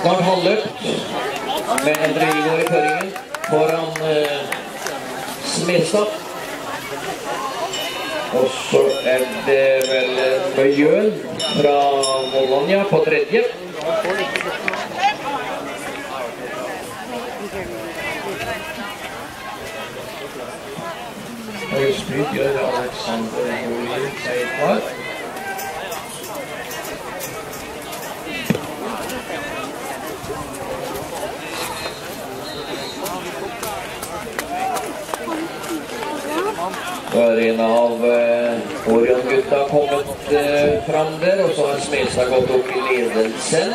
Snart halvløpt med Endre Igor i føringen foran Smestad. Og så det vel Møyøen fra Volania på tredje. Høyspyd gjør Alexander Jolin seg klar. Så en av Orion-gutta kommet fram der, og så har Smestad gått opp i ledelsen.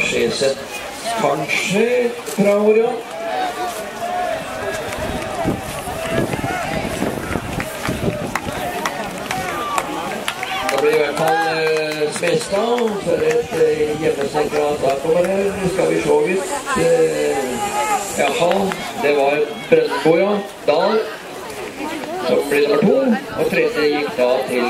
Skjeseth kanskje fra Orion. Det blir i hvert fall Smestad for et hjemmesekret kommer her. Nå skal vi se ut. Jaha, det var Brøndbo, ja. Dahl. Så blir det nummer 2, og tredje gikk da til